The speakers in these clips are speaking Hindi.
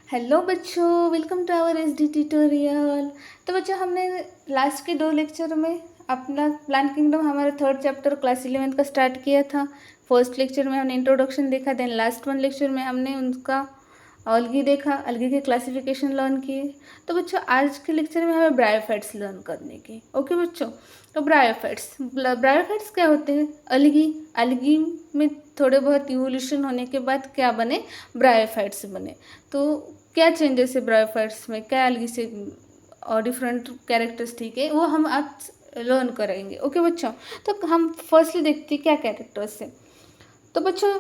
हेलो बच्चों, welcome to our SD tutorial. तो बच्चों, हमने लास्ट के दो लेक्चर में अपना प्लांट किंगडम हमारा थर्ड चैप्टर क्लास 11 का स्टार्ट किया था। फर्स्ट लेक्चर में हमने इंट्रोडक्शन देखा, देन लास्ट वन लेक्चर में हमने उनका अलगी देखा, अलगी के क्लासिफिकेशन लर्न किए। तो बच्चों, आज के लेक्चर में हमें ब्रायोफाइट्स लर्न करने की। ओके बच्चों, तो ब्रायोफाइट्स क्या होते हैं? अलगी। अलगी में थोड़े बहुत इवोल्यूशन होने के बाद क्या बने? ब्रायोफाइट्स बने। तो क्या चेंजेस है ब्रायोफाइट्स में, क्या अलगी से और डिफरेंट कैरेक्टरिस्टिक है, वो हम आज लर्न करेंगे। ओके बच्चों, तो हम फर्स्टली देखते हैं क्या कैरेक्टर्स है। तो बच्चों,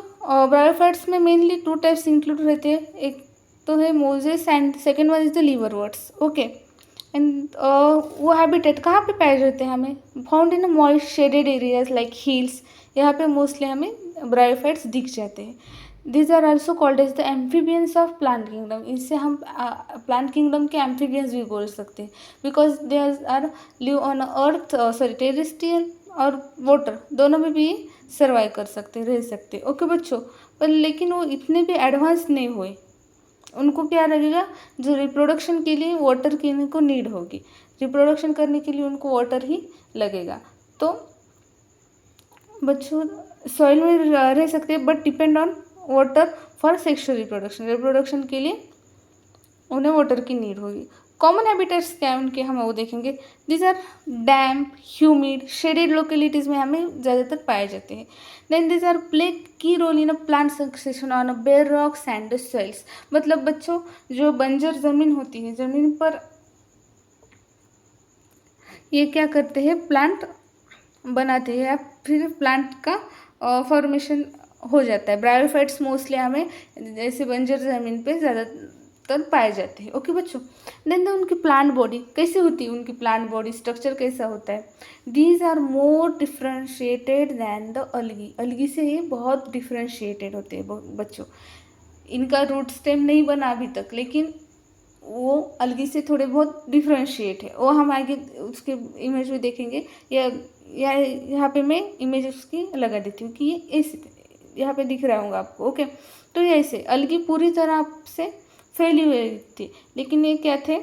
ब्रायोफाइट्स में मेनली टू टाइप्स इंक्लूड रहते हैं। एक तो है mosses and second one is the liverworts. Okay, and वो हैबिटेट कहाँ पे पाए जाते हैं? हमें found in moist shaded areas like hills. यहाँ पे मोस्टली हमें ब्रायोफाइट्स दिख जाते हैं। These are also called as the amphibians of plant kingdom. इससे हम प्लांट किंगडम के एम्फीबियंस भी बोल सकते हैं, because they are live on earth, terrestrial और वाटर, दोनों में भी सर्वाइव कर सकते, रह सकते। ओके बच्चों, पर लेकिन वो इतने भी एडवांस नहीं हुए। उनको क्या लगेगा, जो रिप्रोडक्शन के लिए वाटर की इनको नीड होगी, रिप्रोडक्शन करने के लिए उनको वाटर ही लगेगा। तो बच्चों, सॉइल में रह सकते हैं but depend on water for sexual reproduction. Reproduction के लिए उन्हें वाटर की नीड होगी। कॉमन हैबिटेट्स क्या है उनके, हम वो देखेंगे। This are damp, humid, shaded localities में हमें ज़्यादातर पाए जाते हैं। Then this are play key role in a plant succession on a bare rock sand soils. मतलब बच्चों, जो बंजर ज़मीन होती है, ज़मीन पर ये क्या करते हैं, प्लांट बनाते हैं या फिर प्लांट का फॉर्मेशन हो जाता है। ब्रायोफाइट्स मोस्टली हमें जैसे बंजर ज़मीन पे ज़्यादातर पाए जाते हैं। ओके बच्चों, देन उनकी प्लांट बॉडी कैसे होती है, उनकी प्लांट बॉडी स्ट्रक्चर कैसा होता है? These are more differentiated than the algae. Algae से ये बहुत डिफ्रेंशिएटेड होते हैं बच्चों। इनका रूट स्टेम नहीं बना अभी तक, लेकिन वो अलगी से थोड़े बहुत डिफ्रेंशिएट है। वो हम आगे उसके इमेज में देखेंगे, या यहाँ पे मैं इमेज उसकी लगा देती हूँ कि ये इस यहाँ पे दिख रहा होगा आपको। ओके, तो ये ऐसे अलगी पूरी तरह से फैली हुई थी, लेकिन ये क्या थे,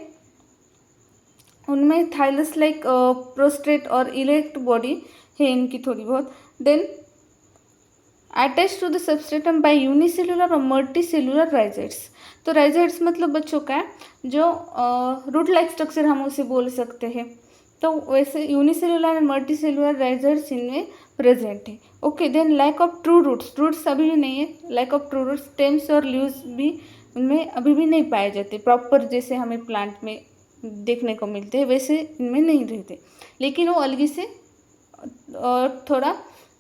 उनमें थाइलस लाइक प्रोस्ट्रेट और इरेक्ट बॉडी है इनकी थोड़ी बहुत। Then attach to the substratum by unicellular और मल्टीसेलुलर राइजेट्स। तो राइजेट्स मतलब बच्चों का जो रूट लाइक स्ट्रक्चर हम उसे बोल सकते हैं। तो वैसे यूनिसेलुलर एंड मल्टीसेलुलर राइजेट्स इनमें प्रेजेंट है। Okay, then lack of true roots, roots अभी भी नहीं है। Lack of true roots, stems और लीव्स भी उनमें अभी भी नहीं पाए जाते प्रॉपर, जैसे हमें प्लांट में देखने को मिलते हैं वैसे इनमें नहीं रहते, लेकिन वो अलगी से थोड़ा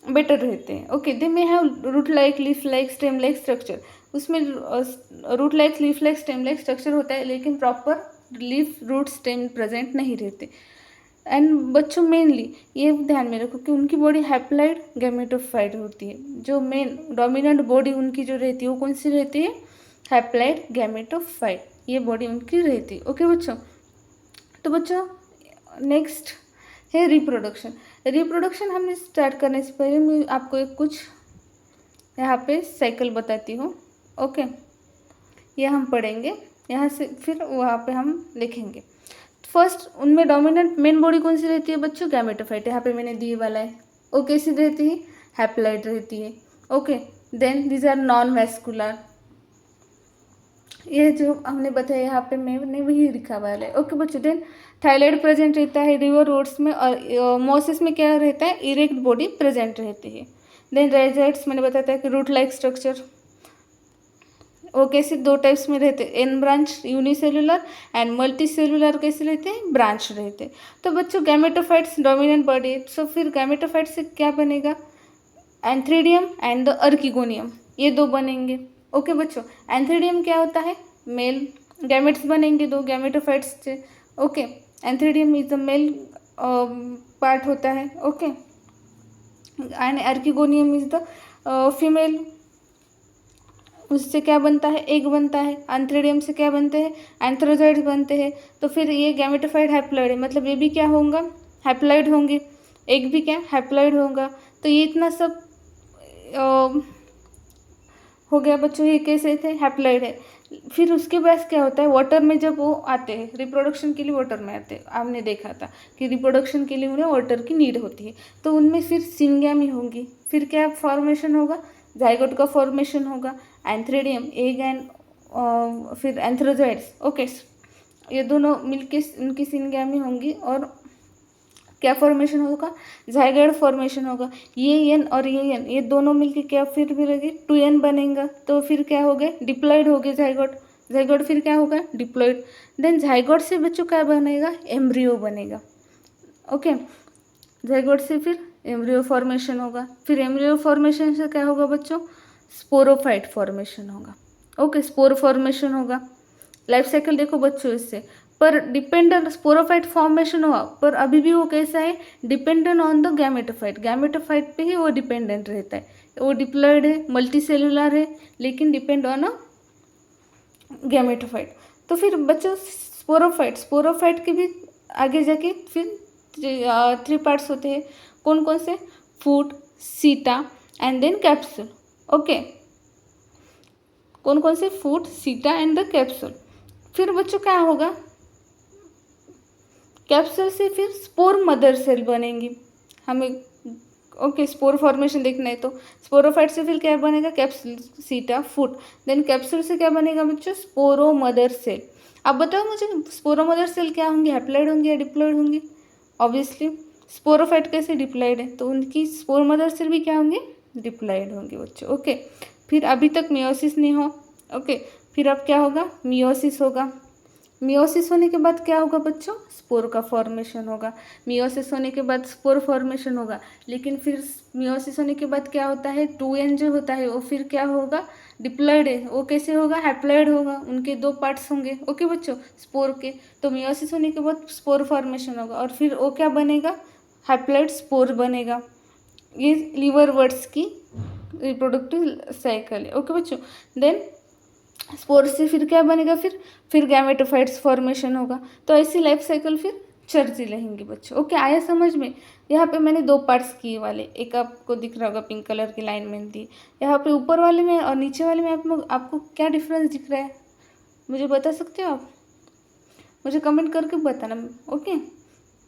बेटर रहते हैं। Okay, they may have root like, leaf like, stem like structure. उसमें root like, leaf like, stem like structure होता है, लेकिन proper leaf, root, stem present नहीं रहते। एंड बच्चों, मेनली ये ध्यान में रखो कि उनकी बॉडी हैप्लॉइड गैमेटोफाइट होती है। जो मेन डोमिनेंट बॉडी उनकी जो रहती है वो कौन सी रहती है? हैप्लॉइड गैमेटोफाइट, ये बॉडी उनकी रहती है। ओके बच्चों, तो बच्चों नेक्स्ट है रिप्रोडक्शन। रिप्रोडक्शन हम स्टार्ट करने से पहले मैं आपको एक कुछ यहाँ पे साइकिल बताती हूँ। ओके, ये हम पढ़ेंगे, यहाँ से फिर वहाँ पे हम लिखेंगे। फर्स्ट, उनमें डोमिनेंट मेन बॉडी कौन सी रहती है बच्चों? गैमेटोफाइट, यहाँ पे मैंने दिए वाला है। वो कैसी रहती है? हैप्लॉइड रहती है। Okay, then these are non vascular, ये जो हमने बताया यहाँ पे मैंने वही लिखा हुआ है। ओके बच्चों, देन थायराइड प्रेजेंट रहता है रिवर रोड्स में, और मोसिस में क्या रहता है? इरेक्ट बॉडी प्रेजेंट रहती है। देन राइजेट्स मैंने बताया था कि रूट लाइक स्ट्रक्चर, वो कैसे दो टाइप्स में रहते हैं, an branch unicellular and multicellular कैसे रहते हैं? ब्रांच रहते हैं। तो बच्चों, गैमेटोफाइट्स डोमिनेंट बॉडी है, सो फिर गैमेटोफाइट से क्या बनेगा? एंथ्रीडियम एंड द अर्किगोनियम, ये दो बनेंगे। ओके बच्चों, एंथ्रीडियम क्या होता है? मेल गैमेट्स बनेंगे दो गैमेटोफाइट्स से। Okay, antheridium is the male part होता है। Okay, and archegonium is the female. उससे क्या बनता है? एग बनता है। एंथ्रीडियम से क्या बनते हैं? एंथ्रोजॉइड्स बनते हैं। तो फिर ये गैमेटोफाइट हैप्लॉइड है, मतलब ये भी क्या होंगे? हैप्लॉइड होंगे। एग भी क्या? हैप्लॉइड होगा। तो ये इतना सब हो गया बच्चों, ये कैसे थे? हैप्लॉइड है। फिर उसके बाद क्या होता है, वाटर में जब वो आते हैं रिप्रोडक्शन के लिए, वाटर में आते हैं, आपने देखा था कि रिप्रोडक्शन के लिए उन्हें वाटर की नीड होती है, तो उनमें फिर सिंगैमी होंगी, फिर क्या फॉर्मेशन होगा, जाइगोट का फॉर्मेशन होगा, एंथ्रेडियम एग एंड फिर एंथ्रोजॉइड्स। ओके, ये दोनों मिलके उनकी सिंगैमी होंगी और क्या फॉर्मेशन होगा, जाइगोट फॉर्मेशन होगा। ये एन और ये एन, ये दोनों मिलके क्या फिर मिलेंगे, 2n बनेगा, तो फिर क्या हो गए, डिप्लॉयड हो गए जाइगोट। जाइगोट फिर क्या होगा, डिप्लॉयड। देन जाइगोट से बच्चों क्या बनेगा, एम्ब्रियो बनेगा। ओके, जाइगोट से फिर एम्ब्रियो फॉर्मेशन होगा, फिर एम्ब्रियो फॉर्मेशन से क्या होगा बच्चों, स्पोरोफाइट फॉर्मेशन होगा। ओके, स्पोर फॉर्मेशन होगा। लाइफ साइकिल देखो बच्चों इससे, पर डिपेंडेंट स्पोरोफाइट फॉर्मेशन हुआ, पर अभी भी वो कैसा है, dependent on the gametophyte, gametophyte पे ही वो डिपेंडेंट रहता है। वो डिप्लॉयड है, मल्टी सेलुलर है, लेकिन डिपेंड ऑन अ गैमेटोफाइट। तो फिर बच्चों स्पोरोफाइट, स्पोरोफाइट के भी आगे जाके फिर 3 पार्ट्स होते हैं, कौन कौन से, फूट, सीटा एंड देन कैप्सूल। ओके, कौन कौन से, फूट, सीटा एंड द कैप्सूल। फिर बच्चों क्या होगा, कैप्सूल से फिर स्पोर मदर सेल बनेंगी हमें। ओके, स्पोर फॉर्मेशन देखना है तो स्पोरोफाइट से फिर क्या बनेगा, कैप्सूल, सीटा, फूट। देन कैप्सूल से क्या बनेगा बच्चों, स्पोरो मदर सेल। अब बताओ मुझे, स्पोरो मदर सेल क्या होंगी, हैप्लॉइड होंगी या डिप्लॉइड होंगी। ऑब्वियसली स्पोरोफाइट कैसे डिप्लॉइड है, तो उनकी स्पोर मदर सेल भी क्या होंगे, डिप्लॉइड होंगे बच्चों। ओके, फिर अभी तक मियोसिस नहीं हो। ओके, फिर अब क्या होगा, मियोसिस होगा। मियोसिस होने के बाद क्या होगा बच्चों, स्पोर का फॉर्मेशन होगा। मियोसिस होने के बाद स्पोर फॉर्मेशन होगा, लेकिन फिर मियोसिस होने के बाद क्या होता है, 2n जो होता है वो फिर क्या होगा, डिप्लॉयड है, वो कैसे होगा, हैप्लॉइड होगा, उनके 2 पार्ट्स होंगे। ओके बच्चों, स्पोर के। तो मियोसिस होने के बाद स्पोर फॉर्मेशन होगा और फिर वो क्या बनेगा, हैप्लॉइड स्पोर बनेगा। ये लीवर वर्ड्स की रिप्रोडक्टिव साइकिल है। ओके बच्चों, देन स्पोर से फिर क्या बनेगा, फिर गैमेटोफाइट्स फॉर्मेशन होगा। तो ऐसी लाइफ साइकिल फिर चलती रहेंगी बच्चों। ओके, आया समझ में। यहाँ पे मैंने 2 पार्ट्स किए वाले, एक आपको दिख रहा होगा पिंक कलर की लाइन में दी, यहाँ पे ऊपर वाले में और नीचे वाले में आपको क्या डिफरेंस दिख रहा है, मुझे बता सकते हो आप, मुझे कमेंट करके बताना। ओके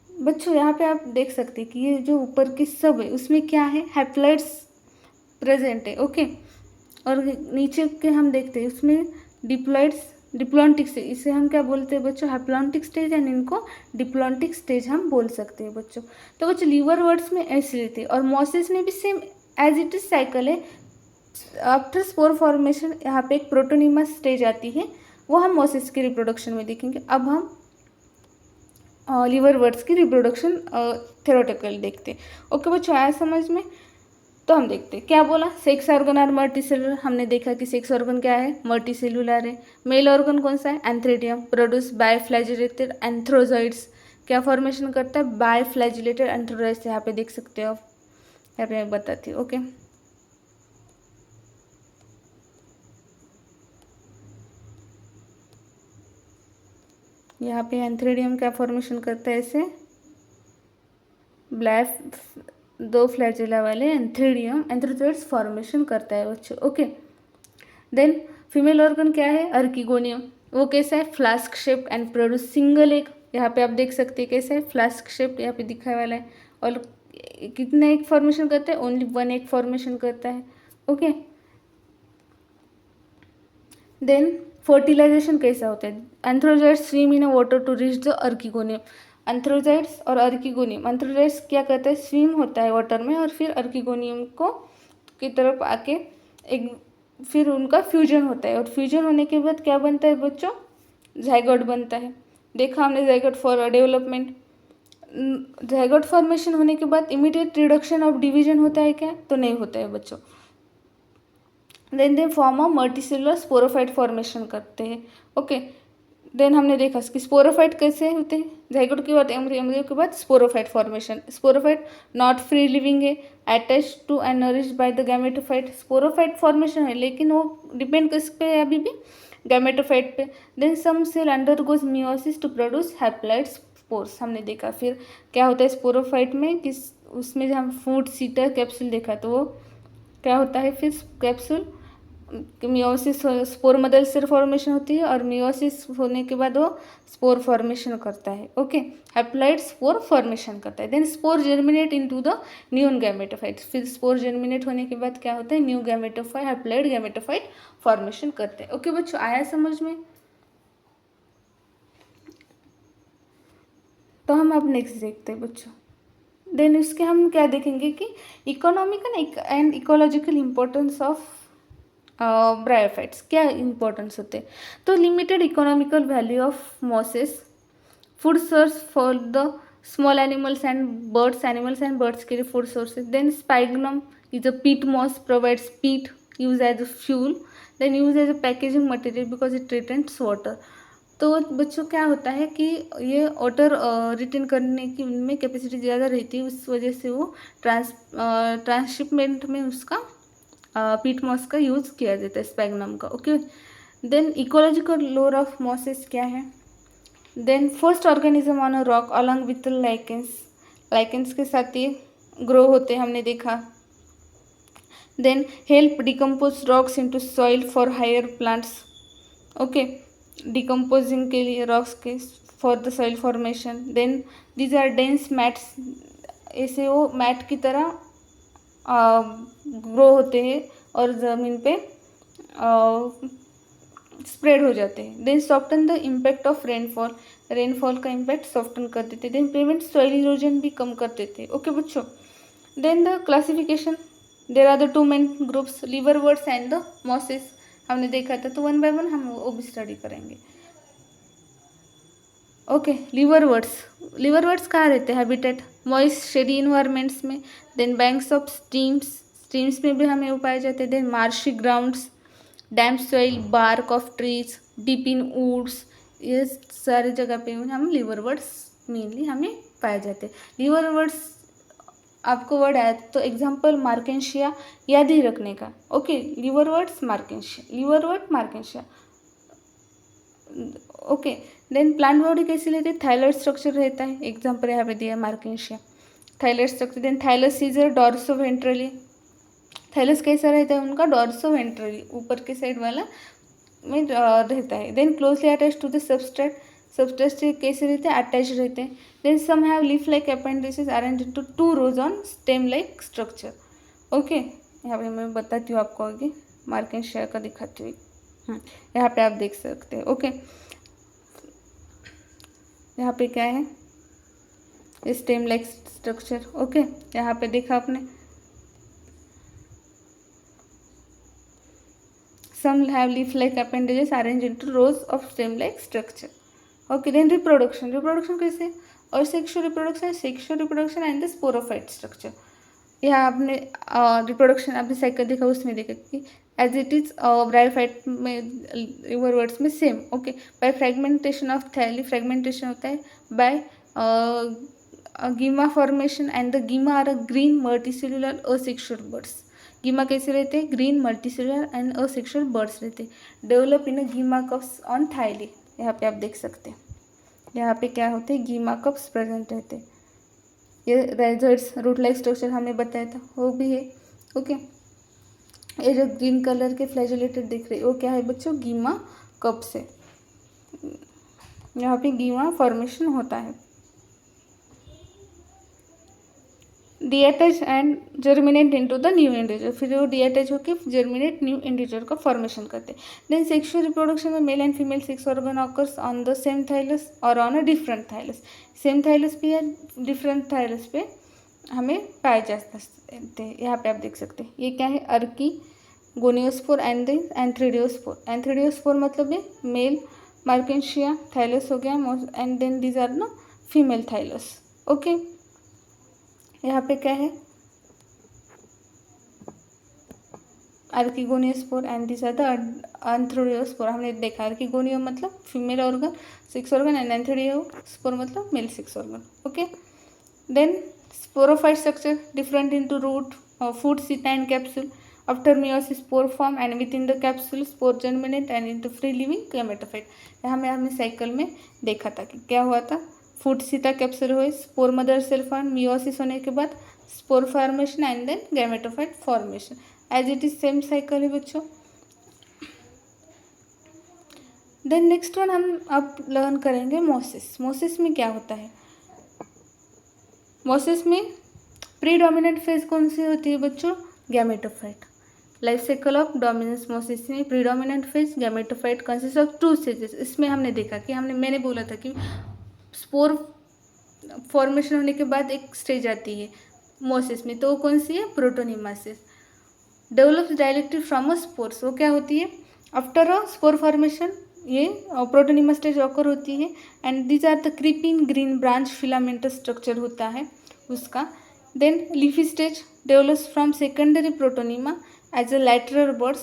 बच्चों, यहाँ पे आप देख सकते हैं कि ये जो ऊपर की सब है उसमें क्या है, हैप्लॉइड्स प्रेजेंट है। ओके, और नीचे के हम देखते हैं उसमें डिप्लॉइड्स, डिप्लॉन्टिक स्टेज, इसे हम क्या बोलते हैं बच्चों, हैप्लॉन्टिक स्टेज, एंड इनको डिप्लॉन्टिक स्टेज हम बोल सकते हैं बच्चों। तो बच्चों लीवर वर्ड्स में ऐसे रहते हैं, और मॉसिस में भी same as it is cycle है। आफ्टर स्पोर फॉर्मेशन यहाँ पे एक प्रोटोनिमस स्टेज आती है, वो हम मॉसिस के रिप्रोडक्शन में देखेंगे। अब हम लीवर वर्ड्स की रिप्रोडक्शन थेरोटिकल देखते हैं। ओके बच्चों, आया समझ में। तो हम देखते हैं क्या बोला, सेक्स ऑर्गन और मल्टी सेलुलर। हमने देखा कि सेक्स ऑर्गन क्या है, मल्टी सेलुलर है। मेल ऑर्गन कौन सा है, एंथ्रेडियम, प्रोड्यूस बायफ्लैजिलेटेड एंथ्रोजॉइड्स। क्या फॉर्मेशन करता है, बायफ्लैजिलेटेड एंथ्रोजॉइड्स। यहाँ पे देख सकते हो आप, यहाँ पे मैं बताती हूँ। ओके, यहाँ पे एंथ्रेडियम क्या फॉर्मेशन करता है, ऐसे ब्लैक 2 फ्लैजिला वाले एंथ्रेडियम एंथ्रोजॉइड्स फॉर्मेशन करता है बच्चों। ओके, देन फीमेल ऑर्गन क्या है, अर्किगोनियम। वो कैसा है, flask shaped and produce single egg. यहाँ पे आप देख सकते हैं कैसा है, फ्लास्क शेप्ड, यहाँ पे दिखाए वाला है। और कितने एग फॉर्मेशन करता है, ओनली 1 एग फॉर्मेशन करता है। ओके, देन फर्टिलाइजेशन कैसा होता है, antherozoids swim in water to reach the archegonium. Antherozoids और अर्किगोनियम, एंथ्रोजॉइड्स क्या करता है, स्विम होता है वाटर में, और फिर अर्किगोनियम को की तरफ आके एक फिर उनका फ्यूजन होता है, और फ्यूजन होने के बाद क्या बनता है बच्चों, जाइगोट बनता है। देखा हमने zygote for development. Zygote formation होने के बाद इमीडिएट रिडक्शन ऑफ डिवीजन होता है क्या, तो नहीं होता है बच्चों। Then they form of multicellular sporophyte formation करते हैं। ओके, देन हमने देखा कि स्पोरोफाइट कैसे होते हैं, जाइगोट के बाद एम्ब्रियो, एम्ब्रियो के बाद sporophyte formation. Sporophyte not free living है, attach to and nourished by the gametophyte. Sporophyte formation है, लेकिन वो डिपेंड किस पे है, अभी भी गैमेटोफाइट पे। Then some cell undergoes meiosis to produce haploid spores. हमने देखा फिर क्या होता है स्पोरोफाइट में, कि उसमें जब हम फूड, सीटर, कैप्सूल देखा, तो वो क्या होता है, फिर capsule meiosis spore mother cell formation होती है और मियोसिस होने के बाद वो स्पोर फॉर्मेशन करता है। ओके, हैप्लॉइड स्पोर फॉर्मेशन करता है। Then spore germinate into the new gametophyte. फिर स्पोर जर्मिनेट होने के बाद क्या होता है, new gametophyte haploid gametophyte formation करते हैं। ओके बच्चों, आया समझ में? तो हम अब नेक्स्ट देखते हैं बच्चों। देन इसके हम क्या देखेंगे कि economical and ecological importance of bryophytes क्या इंपॉर्टेंस होते हैं। तो limited economical value of mosses, food source for the small animals and birds के लिए food sources. Then sphagnum is a peat moss, provides peat use as a fuel, then use as a packaging material because it retains water. तो बच्चों क्या होता है कि ये वाटर रिटेन करने की उनमें कैपेसिटी ज़्यादा रहती है, उस वजह से वो ट्रांसशिपमेंट में उसका पीट मॉस का यूज़ किया जाता है, स्पैगनम का। Okay, then ecological role of mosses क्या है। Then first organism on a rock along with lichens के साथ ये ग्रो होते हैं, हमने देखा। Then help decompose rocks into soil for higher plants. Okay, decomposing के लिए रॉक्स के for the soil formation. Then these are dense mats, ऐसे वो मैट की तरह ग्रो होते हैं और ज़मीन पे स्प्रेड हो जाते हैं। Then soften the impact of rainfall का इम्पैक्ट सॉफ्टन कर देते। देन प्रिवेंट सॉइल इरोजन भी कम कर देते। ओके बच्चों, then the classification, there are the two main groups, liverworts and the mosses, हमने देखा था। तो वन बाय वन हम वो भी स्टडी करेंगे। ओके, लीवरवर्ट्स कहाँ रहते हैं, हैबिटेट मॉइस्ट शेडी इन्वायरमेंट्स में। देन बैंक्स ऑफ स्ट्रीम्स में भी हमें वो पाए जाते हैं। Then marshy grounds, damp soil, bark of trees, deep in woods, ये सारी जगह पे हम लीवरवर्ट्स मेनली हमें पाए जाते हैं। लीवरवर्ट्स आपको वर्ड आया तो एग्जाम्पल मार्केंशिया याद ही रखने का। Okay, liverworts marchantia. Okay, then plant body कैसी रहती है, थाइलॉइड स्ट्रक्चर रहता है, एग्जाम्पल यहाँ पे दिया marchantia, thalloid structure. Then thallus is dorsoventrally, thallus कैसा रहता है उनका, डॉर्सो वेंट्रली, ऊपर के साइड वाला में रहता है। Then closely attach to the substrate से कैसे रहते हैं, अटैच रहते हैं। Then some have leaf like appendages arrange into 2 rows on stem like structure. Okay, यहाँ पे मैं बताती हूँ आपको आगे, मार्केंशिया का दिखाती हूँ। यहाँ पे आप देख सकते हैं। ओके, यहाँ पे क्या है, स्टेम लाइक स्ट्रक्चर। ओके, यहाँ पे देखा आपने, some have leaf like appendages arranged into rows of stem like structure. Okay, then reproduction कैसे, और sexual reproduction and the sporophyte structure। यहाँ आपने रिप्रोडक्शन आपने साइकिल देखा, उसमें देखा कि एज इट इज ब्रायोफाइट में लीवरवर्ट्स में same. Okay, by fragmentation of thalli, fragmentation होता है by gemma formation and the gemma are a green multicellular asexual buds. Gemma कैसे रहते हैं, green multicellular and asexual buds रहते हैं। Develop in a gemma cups on thalli, यहाँ पे आप देख सकते हैं, यहाँ पे क्या होते हैं, गीमा कप्स प्रेजेंट रहते हैं। ये रेजर्ट्स रूट लाइक स्ट्रक्चर हमें बताया था, वो भी है। ओके, ये जो ग्रीन कलर के फ्लैजेलेटेड दिख रहे हैं वो क्या है बच्चों, गीमा कप्स है। यहाँ पे गीमा फॉर्मेशन होता है। Detach and germinate into the new individual, फिर वो डीअटैच होकर जर्मिनेट न्यू इंडिविजुअल का फॉर्मेशन करते हैं। देन सेक्सुअल रिप्रोडक्शन में male and female sex organ occurs on the same thallus और on a different thallus, same thallus पे या डिफरेंट थाइलस पे हमें पाए जा सकते हैं। यहाँ पे आप देख सकते हैं, ये क्या है, archegoniophore and then antheridiophore. Antheridiophore मतलब है मेल मार्केंशिया, थाइलस हो गया, एंड देन दीज आर ना फीमेल थाइलस। ओके, यहाँ पे क्या है, archegoniophore and this are the antheridiophore. हमने देखा आर्किगोनियो मतलब female organ sex organ and antheridiophore मतलब male sex organ. Okay, then sporophyte structure different into root, food, seta and capsule. After meiosis spore form and within the capsule spore germinate and into free living gametophyte। यहाँ में हमने साइकिल में देखा था कि क्या हुआ था, फूड, सीटा, कैप्सूल हुए, spore mother cell form, meiosis होने के बाद spore formation and then gametophyte formation. As it is same cycle है बच्चों। देन नेक्स्ट वन हम अब लर्न करेंगे मोसिस। मोसिस में क्या होता है? मोसिस में प्रीडोमिनेंट फेज कौन सी होती है बच्चों? Gametophyte. Life cycle of dominance mosses में predominant phase gametophyte consist of 2 stages. इसमें हमने देखा कि मैंने बोला था कि स्पोर फॉर्मेशन होने के बाद एक स्टेज आती है मोसिस में, तो वो कौन सी है? Protonemas. Develops directly from a spores, वो क्या होती है? आफ्टर अ स्पोर फॉर्मेशन ये प्रोटोनिमा स्टेज ऑकर होती है। And these are the creeping green branch filamentous structure होता है उसका। Then leafy stage develops from secondary protonema as a lateral buds.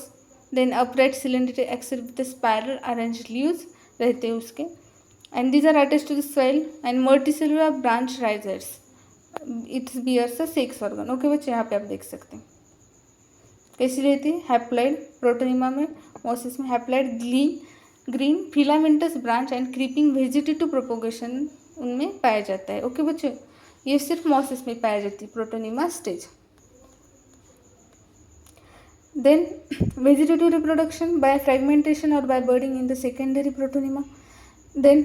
Then upright cylinder axis with spiral arrange leaves रहते हैं उसके। And these are attached to the soil and multicellular branch rhizoids, it's bears a sex organ. Okay बच्चे, यहाँ पे आप देख सकते हैं कैसी रहती है? हैप्लॉइड प्रोटोनिमा में, मोसिस में haploid green filamentous branch and creeping vegetative propagation उनमें पाया जाता है। ओके बच्चों, ये सिर्फ मोसिस में पाया जाती है protonema stage. Then vegetative reproduction by fragmentation और by budding in the secondary protonema. Then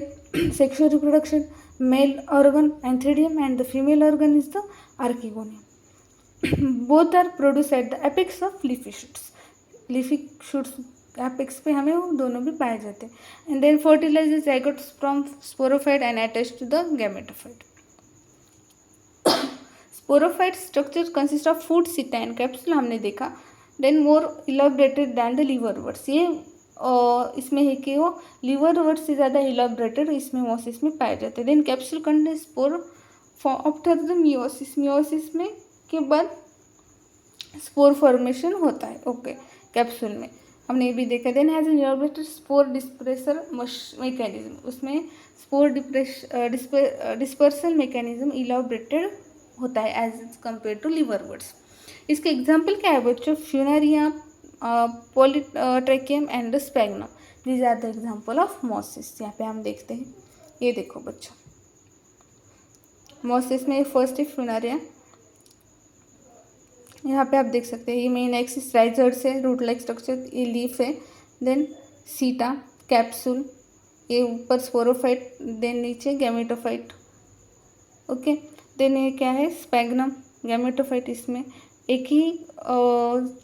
sexual reproduction, male organ antheridium and the female organ is the archegonium. Both are produced at the apex of leafy shoots. leafy shoots apex पे हमें वो दोनों भी पाए जाते हैं. And then fertilizes zygotes from sporophyte and attached to the gametophyte. Sporophyte structure consists of food, seta and capsule हमने देखा. Then more elaborated than the liverworts. ये इसमें है कि वो liverwort से ज़्यादा elaborated इसमें मोसिस में पाए जाते हैं. Then capsule contains spore after the meiosis. meiosis में के बाद स्पोर फॉर्मेशन होता है. ओके, कैप्सूल में हमने ये भी देखा. Then has an elaborated spore dispersal mechanism, उसमें स्पोर डिस्पर्सल मैकेनिज्म इलाबोरेटेड होता है एज कम्पेयर टू लिवरवर्ट्स. इसके एग्जाम्पल क्या है बच्चों? Funaria, polytrichum and sphagnum. These are the example of mosses. यहाँ पे हम देखते हैं, ये देखो बच्चों, मोसिस में फर्स्ट है फ्यूनेरिया. यहाँ पे आप देख सकते हैं ये मेन एक्सिस राइजर्स है, रूट लाइक स्ट्रक्चर, ये लीफ है. देन सीटा, कैप्सूल, ये ऊपर स्पोरोफाइट, देन नीचे गैमेटोफाइट. ओके, देन ये क्या है? Sphagnum, gametophyte. इसमें एक ही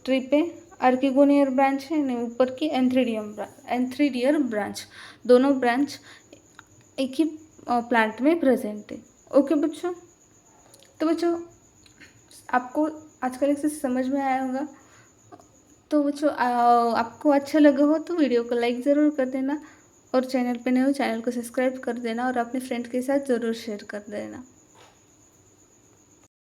ट्री पे आर्किगोनियर ब्रांच है, नहीं ऊपर की एंथ्रीडियर ब्रांच. दोनों ब्रांच एक ही प्लांट में प्रेजेंट है. ओके बच्चों, तो बच्चों आपको आज का लेक्चर समझ में आया होगा. तो बच्चों आपको अच्छा लगा हो तो वीडियो को लाइक ज़रूर कर देना, और चैनल पे नए हो चैनल को सब्सक्राइब कर देना, और अपने फ्रेंड के साथ ज़रूर शेयर कर देना.